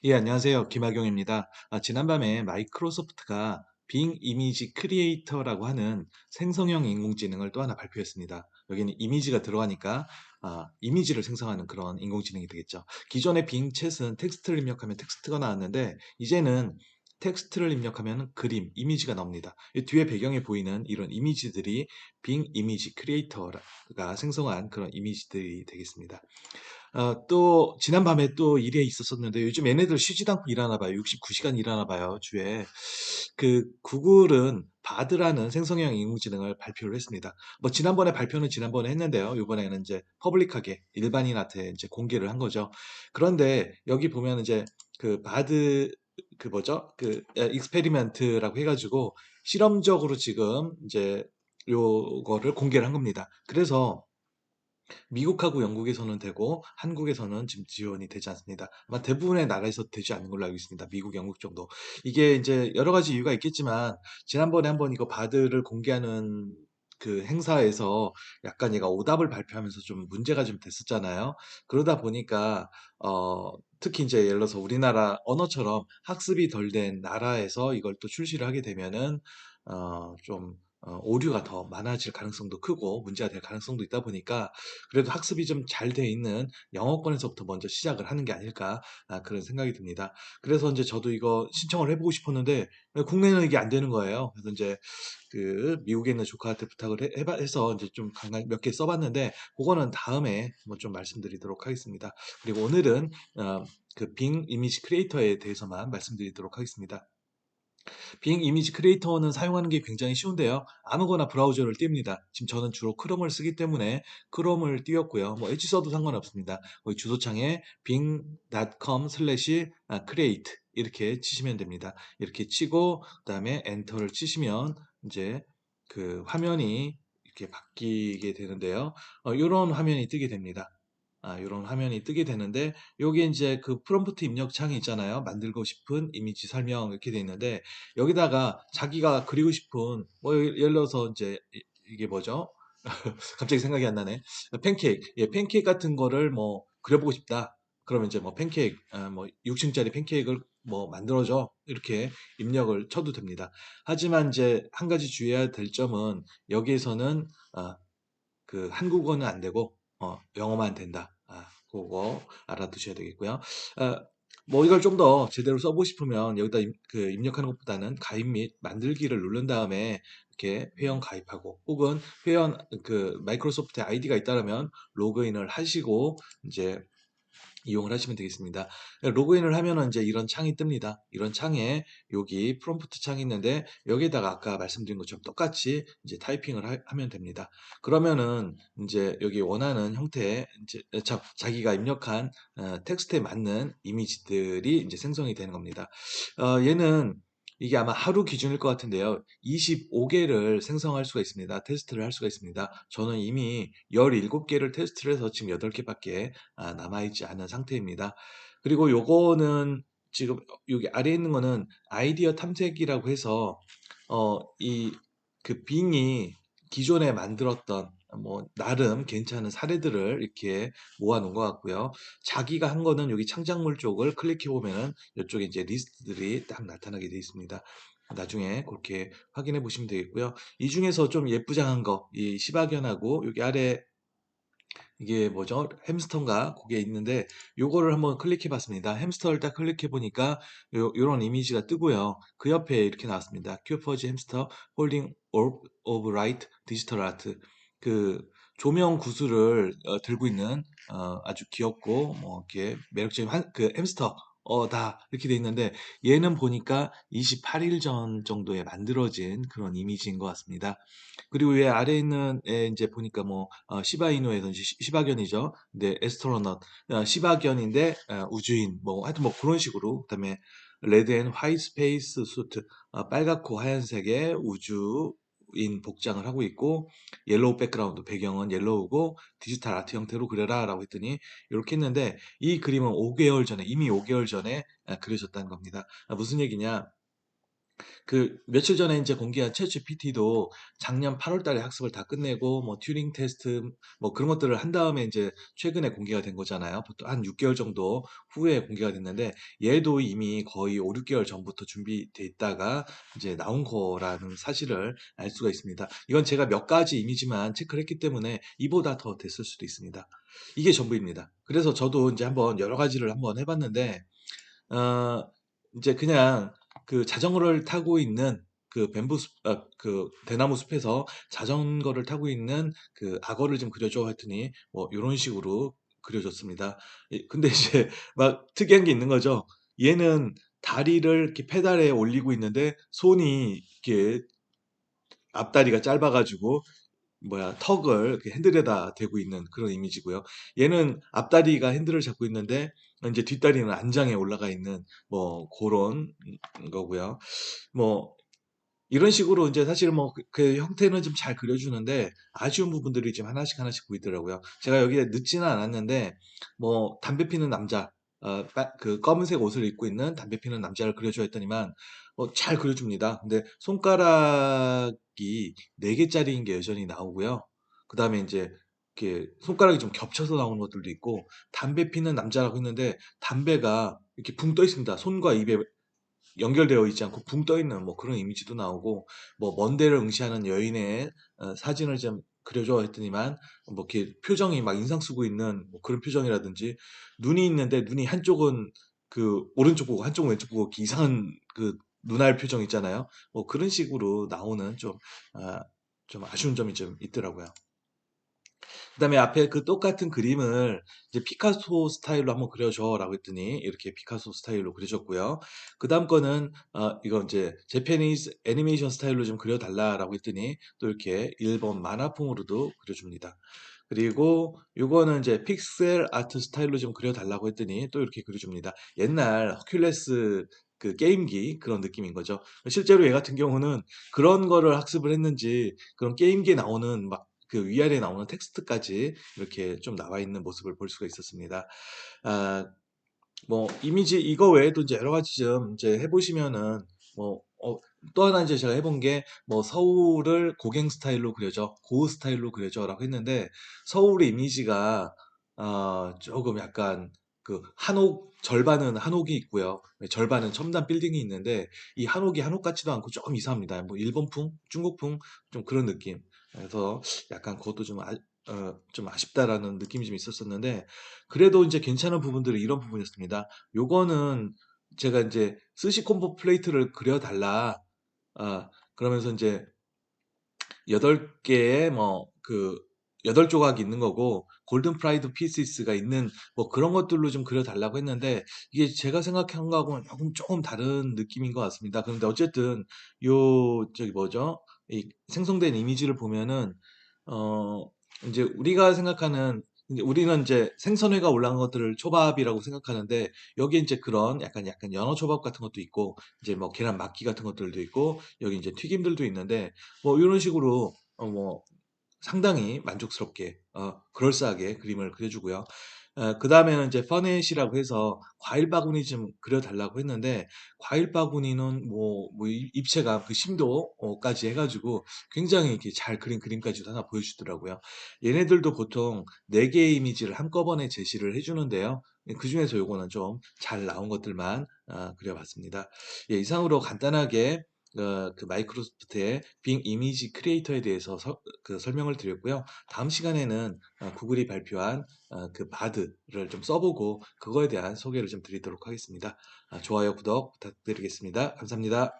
예, 안녕하세요. 김학용입니다. 지난밤에 마이크로소프트가 빙 이미지 크리에이터라고 하는 생성형 인공지능을 또 하나 발표했습니다. 여기는 이미지가 들어가니까 이미지를 생성하는 그런 인공지능이 되겠죠. 기존의 빙 챗은 텍스트를 입력하면 텍스트가 나왔는데 이제는 텍스트를 입력하면 그림, 이미지가 나옵니다. 이 뒤에 배경에 보이는 이런 이미지들이 빙 이미지 크리에이터가 생성한 그런 이미지들이 되겠습니다. 또 지난밤에 또 일이 있었었는데 요즘 얘네들 쉬지도 않고 일하나 봐요. 69시간 일하나 봐요, 주에. 구글은 바드라는 생성형 인공지능을 발표를 했습니다. 뭐 지난번에 발표는 지난번에 했는데요. 이번에는 이제 퍼블릭하게 일반인한테 이제 공개를 한 거죠. 그런데 여기 보면 이제 바드 뭐죠? 익스페리멘트라고 해가지고 실험적으로 지금 이제 요거를 공개를 한 겁니다. 그래서 미국하고 영국에서는 되고 한국에서는 지금 지원이 되지 않습니다. 아마 대부분의 나라에서 되지 않는 걸로 알고 있습니다. 미국, 영국 정도. 이게 이제 여러 가지 이유가 있겠지만 지난번에 한번 이거 바드를 공개하는 그 행사에서 약간 얘가 오답을 발표하면서 좀 문제가 좀 됐었잖아요. 그러다 보니까 특히 이제 예를 들어서 우리나라 언어처럼 학습이 덜 된 나라에서 이걸 또 출시를 하게 되면은 좀 오류가 더 많아질 가능성도 크고 문제가 될 가능성도 있다 보니까 그래도 학습이 좀 잘 돼 있는 영어권에서부터 먼저 시작을 하는 게 아닐까 그런 생각이 듭니다. 그래서 이제 저도 이거 신청을 해보고 싶었는데 국내는 이게 안 되는 거예요. 그래서 이제 미국에 있는 조카한테 부탁을 해서 이제 좀 몇 개 써봤는데 그거는 다음에 뭐 좀 말씀드리도록 하겠습니다. 그리고 오늘은 빙 이미지 크리에이터에 대해서만 말씀드리도록 하겠습니다. 빙 이미지 크리에이터는 사용하는 게 굉장히 쉬운데요. 아무거나 브라우저를 띄웁니다. 지금 저는 주로 크롬을 쓰기 때문에 크롬을 띄웠고요. 뭐 엣지 써도 상관없습니다. 거기 주소창에 bing.com/create 이렇게 치시면 됩니다. 이렇게 치고 그다음에 엔터를 치시면 이제 화면이 이렇게 바뀌게 되는데요. 이런 화면이 뜨게 됩니다. 이런 화면이 뜨게 되는데 요게 이제 프롬프트 입력 창이 있잖아요. 만들고 싶은 이미지 설명 이렇게 돼 있는데 여기다가 자기가 그리고 싶은 뭐 예를 들어서 이제 이게 뭐죠? 갑자기 생각이 안 나네. 팬케이크. 예, 팬케이크 같은 거를 뭐 그려보고 싶다. 그러면 이제 뭐 팬케이크, 뭐 6층짜리 팬케이크를 뭐 만들어줘. 이렇게 입력을 쳐도 됩니다. 하지만 이제 한 가지 주의해야 될 점은 여기에서는 어, 한국어는 안 되고 영어만 된다. 그거 알아두셔야 되겠고요. 아, 뭐 이걸 좀 더 제대로 써보고 싶으면 여기다 입력하는 것보다는 가입 및 만들기를 누른 다음에 이렇게 회원 가입하고 혹은 회원 마이크로소프트 아이디가 있다면 로그인을 하시고 이제 이용을 하시면 되겠습니다. 로그인을 하면은 이제 이런 창이 뜹니다. 이런 창에 여기 프롬프트 창이 있는데 여기에다가 아까 말씀드린 것처럼 똑같이 이제 타이핑을 하면 됩니다. 그러면은 이제 여기 원하는 형태의 이제 자기가 입력한 텍스트에 맞는 이미지들이 이제 생성이 되는 겁니다. 얘는 이게 아마 하루 기준일 것 같은데요. 25개를 생성할 수가 있습니다. 테스트를 할 수가 있습니다. 저는 이미 17개를 테스트를 해서 지금 8개밖에 남아있지 않은 상태입니다. 그리고 요거는 지금 여기 아래에 있는 거는 아이디어 탐색이라고 해서 이 빙이 기존에 만들었던 뭐 나름 괜찮은 사례들을 이렇게 모아놓은 것 같고요. 자기가 한 거는 여기 창작물 쪽을 클릭해 보면은 이쪽에 이제 리스트들이 딱 나타나게 되어 있습니다. 나중에 그렇게 확인해 보시면 되겠고요. 이 중에서 좀 예쁘장한 거, 이 시바견하고 여기 아래 이게 뭐죠? 햄스터인가? 그게 있는데 요거를 한번 클릭해 봤습니다. 햄스터를 딱 클릭해 보니까 요런 이미지가 뜨고요. 그 옆에 이렇게 나왔습니다. 큐퍼지 햄스터 홀딩 orb of light 디지털 아트. 그 조명 구슬을 들고 있는 아주 귀엽고 뭐 이렇게 매력적인 햄스터 다 이렇게 돼 있는데 얘는 보니까 28일 전 정도에 만들어진 그런 이미지인 것 같습니다. 그리고 위 아래에 있는 애 이제 보니까 뭐 시바이누에서 시바견이죠. 근데 에스트로넛 시바견인데 우주인 뭐 하여튼 뭐 그런 식으로 그다음에 레드 앤 화이트 스페이스 수트 빨갛고 하얀색의 우주인 복장을 하고 있고 옐로우 백그라운드 배경은 옐로우고 디지털 아트 형태로 그려라라고 했더니 이렇게 했는데 이 그림은 5개월 전에 이미 5개월 전에 그려졌다는 겁니다. 무슨 얘기냐? 그 며칠 전에 이제 공개한 챗GPT도 작년 8월 달에 학습을 다 끝내고 뭐 튜링 테스트 뭐 그런 것들을 한 다음에 이제 최근에 공개가 된 거잖아요. 보통 한 6개월 정도 후에 공개가 됐는데 얘도 이미 거의 5, 6개월 전부터 준비돼 있다가 이제 나온 거라는 사실을 알 수가 있습니다. 이건 제가 몇 가지 이미지만 체크를 했기 때문에 이보다 더 됐을 수도 있습니다. 이게 전부입니다. 그래서 저도 이제 한번 여러 가지를 한번 해봤는데 어 인제 그냥 그 자전거를 타고 있는 그 뱀부 숲 그 대나무 숲에서 자전거를 타고 있는 그 악어를 좀 그려 줘 했더니 뭐 요런 식으로 그려 줬습니다. 근데 이제 막 특이한 게 있는 거죠. 얘는 다리를 이렇게 페달에 올리고 있는데 손이 이렇게 앞다리가 짧아 가지고 뭐야 턱을 이렇게 핸들에다 대고 있는 그런 이미지고요. 얘는 앞다리가 핸들을 잡고 있는데 이제 뒷다리는 안장에 올라가 있는 뭐 고런 거고요. 뭐 이런 식으로 이제 사실 뭐 그 형태는 좀 잘 그려주는데 아쉬운 부분들이 좀 하나씩 하나씩 보이더라고요. 제가 여기에 넣지는 않았는데 뭐 담배 피는 남자 그 검은색 옷을 입고 있는 담배 피는 남자를 그려줘 했더니만 잘 그려줍니다. 근데 손가락이 4개짜리인 게 여전히 나오고요. 그 다음에 이제 이렇게 손가락이 좀 겹쳐서 나오는 것들도 있고 담배 피는 남자라고 했는데 담배가 이렇게 붕 떠 있습니다. 손과 입에 연결되어 있지 않고 붕 떠 있는 뭐 그런 이미지도 나오고 뭐 먼 데를 응시하는 여인의 사진을 좀 그려줘 했더니만 뭐 이렇게 표정이 막 인상 쓰고 있는 뭐 그런 표정이라든지 눈이 있는데 눈이 한쪽은 그 오른쪽 보고 한쪽은 왼쪽 보고 이렇게 이상한 그 눈알 표정 있잖아요. 뭐 그런 식으로 나오는 아, 좀 아쉬운 점이 좀 있더라고요. 그다음에 앞에 그 똑같은 그림을 이제 피카소 스타일로 한번 그려줘라고 했더니 이렇게 피카소 스타일로 그려줬고요. 그다음 거는 이거 이제 제페니즈 애니메이션 스타일로 좀 그려달라라고 했더니 또 이렇게 일본 만화풍으로도 그려줍니다. 그리고 요거는 이제 픽셀 아트 스타일로 좀 그려달라고 했더니 또 이렇게 그려줍니다. 옛날 허큘레스 그 게임기 그런 느낌인 거죠. 실제로 얘 같은 경우는 그런 거를 학습을 했는지 그런 게임기에 나오는 막 그 위아래에 나오는 텍스트까지 이렇게 좀 나와 있는 모습을 볼 수가 있었습니다. 아, 뭐 이미지 이거 외에도 이제 여러 가지 좀 이제 해보시면은 뭐 또 하나 이제 제가 해본 게 뭐 서울을 고갱 스타일로 그려줘, 고우 스타일로 그려줘라고 했는데 서울의 이미지가 조금 약간 그 한옥 절반은 한옥이 있고요, 절반은 첨단 빌딩이 있는데 이 한옥이 한옥 같지도 않고 조금 이상합니다. 뭐 일본풍, 중국풍 좀 그런 느낌. 그래서 약간 그것도 좀 아쉽다라는 느낌이 좀 있었었는데 그래도 이제 괜찮은 부분들이 이런 부분이었습니다. 요거는 제가 이제 스시 콤보 플레이트를 그려달라. 그러면서 이제 8개의 뭐 그 8조각이 있는 거고 골든 프라이드 피시스가 있는 뭐 그런 것들로 좀 그려달라고 했는데 이게 제가 생각한 거하고는 조금 다른 느낌인 것 같습니다. 그런데 어쨌든 저기 뭐죠? 이 생성된 이미지를 보면은 어 이제 우리가 생각하는 이제 우리는 이제 생선회가 올라간 것들을 초밥이라고 생각하는데 여기에 이제 그런 약간 연어 초밥 같은 것도 있고 이제 뭐 계란 막기 같은 것들도 있고 여기 이제 튀김들도 있는데 뭐 이런 식으로 뭐 상당히 만족스럽게 그럴싸하게 그림을 그려주고요. 그다음에는 이제 퍼넷이라고 해서 과일 바구니 좀 그려달라고 했는데 과일 바구니는 뭐 입체감 그 심도까지 해가지고 굉장히 이렇게 잘 그린 그림까지도 하나 보여주더라고요. 얘네들도 보통 4개의 이미지를 한꺼번에 제시를 해주는데요. 그 중에서 요거는 좀 잘 나온 것들만 그려봤습니다. 예, 이상으로 간단하게 그 마이크로소프트의 빙 이미지 크리에이터에 대해서 그 설명을 드렸고요. 다음 시간에는 구글이 발표한 그 바드를 좀 써보고 그거에 대한 소개를 좀 드리도록 하겠습니다. 좋아요, 구독 부탁드리겠습니다. 감사합니다.